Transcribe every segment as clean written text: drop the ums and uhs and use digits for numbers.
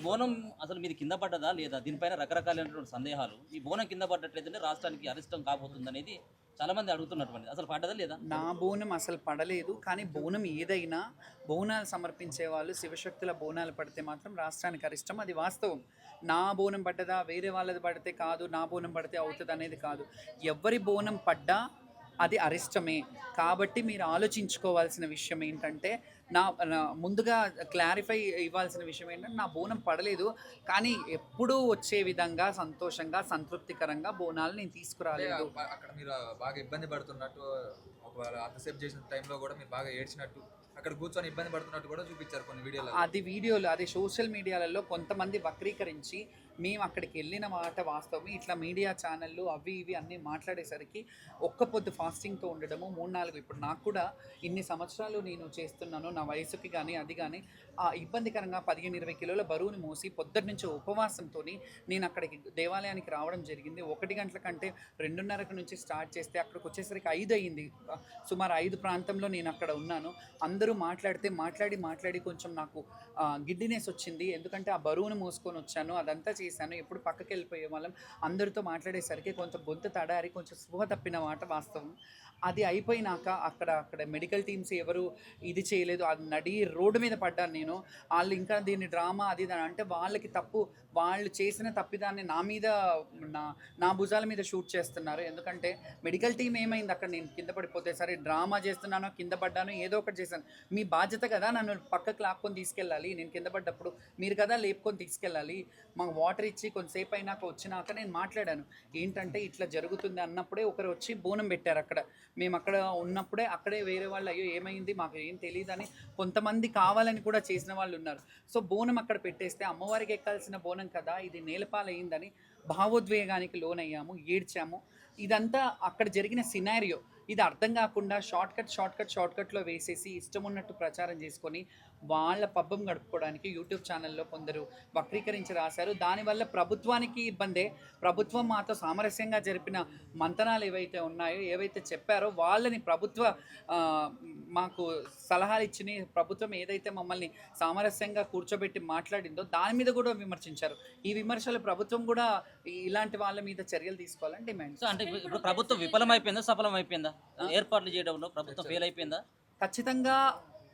బోనం అసలు మీది కింద పడ్డదా లేదా? దీనిపైన రకరకాలైనటువంటి సందేహాలు. ఈ బోనం కింద పడ్డట్లయితేనే రాష్ట్రానికి అరిష్టం కాబోతుందనేది చాలామంది అడుగుతున్నటువంటిది. అసలు పడ్డదా లేదా? నా బోనం అసలు పడలేదు. కానీ బోనం ఏదైనా బోనాలు సమర్పించే వాళ్ళు శివశక్తుల బోనాలు పడితే మాత్రం రాష్ట్రానికి అరిష్టం. అది వాస్తవం. నా బోనం పడ్డదా, వేరే వాళ్ళది పడితే కాదు, నా బోనం పడితే అవుతుంది అనేది కాదు. ఎవరి బోనం పడ్డా అది అరిష్టమే. కాబట్టి మీరు ఆలోచించుకోవాల్సిన విషయం ఏంటంటే ముందుగా క్లారిఫై ఇవ్వాల్సిన విషయం ఏంటంటే నా బోనం పడలేదు. కానీ ఎప్పుడూ వచ్చే విధంగా సంతోషంగా సంతృప్తికరంగా బోనాలు నేను తీసుకురాలేదు. అక్కడ మీరు బాగా ఇబ్బంది పడుతున్నట్టు, ఒకవేళ అంతసేపు చేసిన టైంలో కూడా మీరు బాగా ఏడ్చినట్టు, అక్కడ కూర్చొని ఇబ్బంది పడుతున్నట్టు కూడా చూపించారు కొన్ని వీడియోలు. అది సోషల్ మీడియాలలో కొంతమంది వక్రీకరించి మేము అక్కడికి వెళ్ళిన మాట వాస్తవమే, ఇట్లా మీడియా ఛానళ్ళు అవి ఇవి అన్నీ మాట్లాడేసరికి ఒక్క పొద్దు ఫాస్టింగ్తో ఉండడము 3-4 ఇప్పుడు నాకు కూడా ఇన్ని సంవత్సరాలు నేను చేస్తున్నాను, నా వయసుకి కానీ అది కానీ ఇబ్బందికరంగా 15-20 కిలోల బరువుని మోసి పొద్దుటి నుంచి ఉపవాసంతో నేను అక్కడికి దేవాలయానికి రావడం జరిగింది. 1 గంటల కంటే 2:30 నుంచి స్టార్ట్ చేస్తే అక్కడికి వచ్చేసరికి 5 అయ్యింది. సుమారు 5 ప్రాంతంలో నేను అక్కడ ఉన్నాను. అందరూ మాట్లాడి కొంచెం నాకు గిడ్డినెస్ వచ్చింది. ఎందుకంటే ఆ బరువును మోసుకొని వచ్చాను, అదంతా చేశాను. ఎప్పుడు పక్కకి వెళ్ళిపోయే వాళ్ళం. అందరితో మాట్లాడేసరికి కొంచెం గొంతు తడారి కొంచెం స్పృహ తప్పిన మాట వాస్తవం. అది అయిపోయినాక అక్కడ మెడికల్ టీమ్స్ ఎవరు ఇది చేయలేదు. అది నడి రోడ్డు మీద పడ్డాను నేను. వాళ్ళు ఇంకా దీన్ని డ్రామా అది అంటే వాళ్ళకి తప్పు, వాళ్ళు చేసిన తప్పిదాన్ని నా మీద నా భుజాల మీద షూట్ చేస్తున్నారు. ఎందుకంటే మెడికల్ టీం ఏమైంది అక్కడ నేను కింద పడిపోతే, సరే డ్రామా చేస్తున్నానో కింద పడ్డానో ఏదో ఒకటి చేశాను. మీ బాధ్యత కదా నన్ను పక్కకు లాక్కొని తీసుకెళ్ళాలి. నేను కింద పడ్డప్పుడు మీరు కదా లేపుకొని తీసుకెళ్ళాలి. మాకు వాటర్ ఇచ్చి కొంతసేపు అయినాక వచ్చినాక నేను మాట్లాడాను. ఏంటంటే ఇట్లా జరుగుతుంది అన్నప్పుడే ఒకరు వచ్చి బోనం పెట్టారు అక్కడ. మేము అక్కడ ఉన్నప్పుడే అక్కడే వేరే వాళ్ళు అయ్యో ఏమైంది మాకు ఏం తెలియదని కొంతమంది కావాలని కూడా చేసిన వాళ్ళు ఉన్నారు. సో బోనం అక్కడ పెట్టేస్తే అమ్మవారికి ఎక్కాల్సిన బోనం కదా, ఇది నేలపాలయ్యిందని భావోద్వేగానికి లోనయ్యాము, ఏడ్చాము. ఇదంతా అక్కడ జరిగిన సినారియో. ఇది అర్థం కాకుండా షార్ట్కట్లో వేసేసి ఇష్టం ఉన్నట్టు ప్రచారం చేసుకొని వాళ్ళ పబ్బం గడుపుకోవడానికి యూట్యూబ్ ఛానల్లో కొందరు వక్రీకరించి రాశారు. దానివల్ల ప్రభుత్వానికి ఇబ్బందే. ప్రభుత్వం మాతో సామరస్యంగా జరిపిన మంతనాలు ఏవైతే ఉన్నాయో, ఏవైతే చెప్పారో వాళ్ళని మాకు సలహాలు ఇచ్చిన ప్రభుత్వం ఏదైతే మమ్మల్ని సామరస్యంగా కూర్చోబెట్టి మాట్లాడిందో దాని మీద కూడా విమర్శించారు. ఈ విమర్శలు ప్రభుత్వం కూడా ఇలాంటి వాళ్ళ మీద చర్యలు తీసుకోవాలని డిమాండ్. అంటే ఇప్పుడు ప్రభుత్వం విఫలమైపోయిందా, సఫలమైపోయిందా? ఏర్పాట్లు చేయడంలో ప్రభుత్వం ఫెయిల్ అయిపోయిందా? ఖచ్చితంగా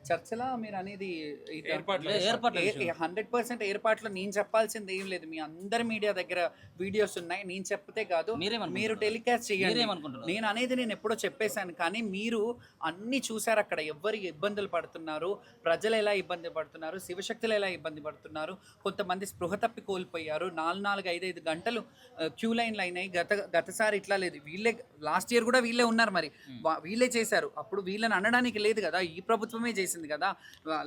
చర్చలా మీరు అనేది 100% ఏర్పాట్లు నేను చెప్పాల్సింది ఏం లేదు. మీ అందరి మీడియా దగ్గర వీడియోస్ ఉన్నాయి. నేను చెప్తే కాదు, మీరు టెలికాస్ట్ చేయండి. నేను అనేది నేను ఎప్పుడో చెప్పేశాను. కానీ మీరు అన్నీ చూసారు అక్కడ ఎవరు ఇబ్బందులు పడుతున్నారు, ప్రజలు ఎలా ఇబ్బంది పడుతున్నారు, శివశక్తులు ఎలా ఇబ్బంది పడుతున్నారు. కొంతమంది స్పృహ తప్పి కోల్పోయారు. 4-5 గంటలు క్యూ లైన్లు అయినాయి. గతసారి ఇట్లా లేదు. వీళ్ళే లాస్ట్ ఇయర్ కూడా వీళ్ళే ఉన్నారు. మరి వీళ్ళే చేశారు. అప్పుడు వీళ్ళని అనడానికి లేదు కదా, ఈ ప్రభుత్వమే చేసింది కదా.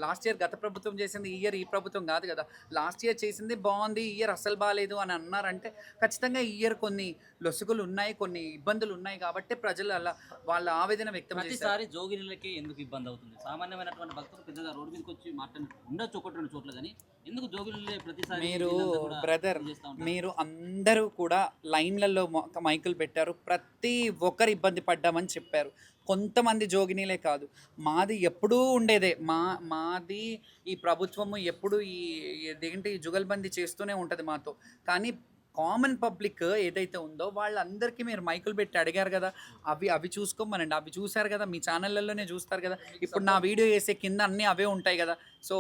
లాస్ట్ ఇయర్ గత ప్రభుత్వం చేసింది, ఈ ఇయర్ ఈ ప్రభుత్వం కాదు కదా. లాస్ట్ ఇయర్ చేసింది బాగుంది, ఈ ఇయర్ అసలు బాగాలేదు అని అన్నారంటే ఖచ్చితంగా ఈ ఇయర్ కొన్ని లొసుగులు ఉన్నాయి, కొన్ని ఇబ్బందులు ఉన్నాయి. కాబట్టి ప్రజలు అలా వాళ్ళ ఆవేదన వ్యక్తం చేస్తారు. ప్రతిసారి జోగినులకే ఎందుకు ఇబ్బంది అవుతుంది? సామాన్యమైనటువంటి భక్తులు పెద్దగా రోడ్డు మీదకి వచ్చి ఉండొచ్చు 1-2 చోట్ల, కానీ ఎందుకు జోగినులే ప్రతిసారి? మీరు బ్రదర్, మీరు అందరూ కూడా లైన్లలో మైకులు పెట్టారు, ప్రతి ఒక్కరు ఇబ్బంది పడ్డామని చెప్పారు. కొంతమంది జోగినీలే కాదు, మాది ఎప్పుడూ ఉండేదే. మాది ఈ ప్రభుత్వము ఎప్పుడు ఇదేంటి జుగల్బందీ చేస్తూనే ఉంటుంది మాతో. కానీ కామన్ పబ్లిక్ ఏదైతే ఉందో వాళ్ళందరికీ మీరు మైకులు పెట్టి అడిగారు కదా, అవి చూసుకోమనండి. అవి చూశారు కదా, మీ ఛానళ్ళల్లోనే చూస్తారు కదా. ఇప్పుడు నా వీడియో వేసే కింద అన్నీ అవే ఉంటాయి కదా. సో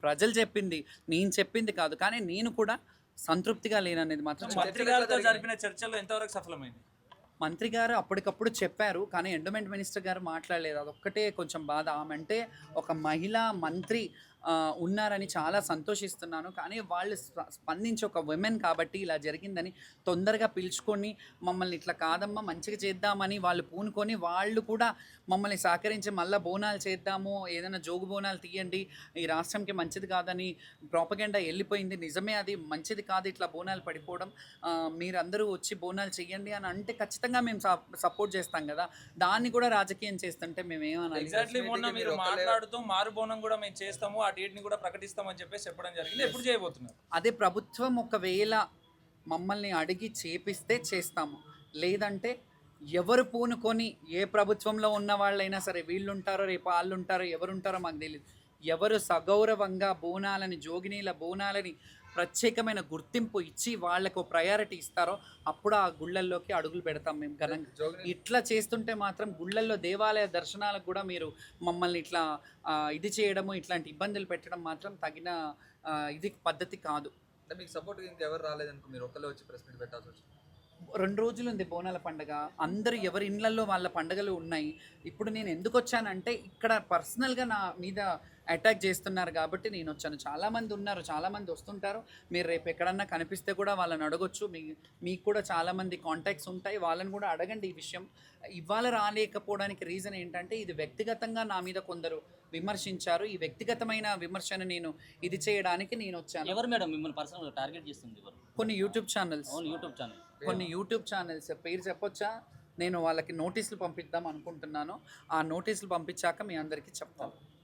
ప్రజలు చెప్పింది నేను చెప్పింది కాదు. కానీ నేను కూడా సంతృప్తిగా లేననేది మాత్రం. మంత్రి గారితో జరిపిన చర్చల్లో ఎంతవరకు సఫలమైంది? మంత్రి గారు అప్పటికప్పుడు చెప్పారు, కానీ ఎండోమెంట్ మినిస్టర్ గారు మాట్లాడలేదు. అదొక్కటే కొంచెం బాధ. ఆమె అంటే ఒక మహిళా మంత్రి ఉన్నారని చాలా సంతోషిస్తున్నాను. కానీ వాళ్ళు స్పందించి ఒక విమెన్ కాబట్టి ఇలా జరిగిందని తొందరగా పిలుచుకొని మమ్మల్ని ఇట్లా కాదమ్మా మంచిగా చేద్దామని వాళ్ళు పూనుకొని వాళ్ళు కూడా మమ్మల్ని సహకరించి మళ్ళీ బోనాలు చేద్దాము, ఏదైనా జోగు బోనాలు తీయండి, ఈ రాష్ట్రంకి మంచిది కాదని ప్రోపగెండా వెళ్ళిపోయింది. నిజమే, అది మంచిది కాదు ఇట్లా బోనాలు పడిపోవడం. మీరందరూ వచ్చి బోనాలు చెయ్యండి అని అంటే ఖచ్చితంగా మేము సపోర్ట్ చేస్తాం కదా. దాన్ని కూడా రాజకీయం చేస్తుంటే మేము ఏమనాలి? ఎగ్జాక్ట్లీ మొన్న మీరు మాట్లాడుతూ మారు బోనం కూడా మేము చేస్తాము, డేట్ ని కూడా ప్రకటిస్తామని చెప్పేసి చెప్పడం జరిగింది. ఎప్పుడు చేయబోతున్నారు? అదే ప్రభుత్వం ఒకవేళ మమ్మల్ని అడిగి చేపిస్తే చేస్తాము, లేదంటే ఎవరు పూనుకొని ఏ ప్రభుత్వంలో ఉన్న వాళ్ళైనా సరే, వీళ్ళు ఉంటారో రేపు వాళ్ళు ఉంటారో ఎవరుంటారో మాకు తెలియదు, ఎవరు సగౌరవంగా బోనాలని జోగినీల బోనాలని ప్రత్యేకమైన గుర్తింపు ఇచ్చి వాళ్ళకు ప్రయారిటీ ఇస్తారో అప్పుడు ఆ గుళ్ళల్లోకి అడుగులు పెడతాం మేము ఘనంగా. ఇట్లా చేస్తుంటే మాత్రం గుళ్ళల్లో దేవాలయ దర్శనాలకు కూడా మీరు మమ్మల్ని ఇట్లా ఇది చేయడము, ఇట్లాంటి ఇబ్బందులు పెట్టడం మాత్రం తగిన ఇది పద్ధతి కాదు. అంటే మీకు సపోర్ట్ ఇంకెవరు రాలేదనుకో, మీరు ఒక్కళ్ళే వచ్చి ప్రెస్ మీట్ పెట్టాల్సి వచ్చింది. 2 రోజులు ఉంది బోనాల పండుగ. అందరూ ఎవరి ఇళ్ళల్లో వాళ్ళ పండుగలు ఉన్నాయి. ఇప్పుడు నేను ఎందుకు వచ్చానంటే ఇక్కడ పర్సనల్గా నా మీద అటాక్ చేస్తున్నారు కాబట్టి నేను వచ్చాను. చాలామంది ఉన్నారు, చాలామంది వస్తుంటారు. మీరు రేపు ఎక్కడన్నా కనిపిస్తే కూడా వాళ్ళని అడగొచ్చు. మీకు కూడా చాలామంది కాంటాక్ట్స్ ఉంటాయి, వాళ్ళని కూడా అడగండి ఈ విషయం. ఇవాళ రాలేకపోవడానికి రీజన్ ఏంటంటే ఇది వ్యక్తిగతంగా నా మీద కొందరు విమర్శించారు. ఈ వ్యక్తిగతమైన విమర్శను నేను ఇది చేయడానికి నేను వచ్చాను. ఎవరు మేడం మిమ్మల్ని పర్సనల్ టార్గెట్ చేస్తుంది? ఎవరు? కొన్ని యూట్యూబ్ ఛానల్స్. కొన్ని యూట్యూబ్ ఛానల్స్ పేరు చెప్పొచ్చా? నేను వాళ్ళకి నోటీసులు పంపిద్దాం అనుకుంటున్నాను. ఆ నోటీసులు పంపించాక మీ అందరికీ చెప్తాను.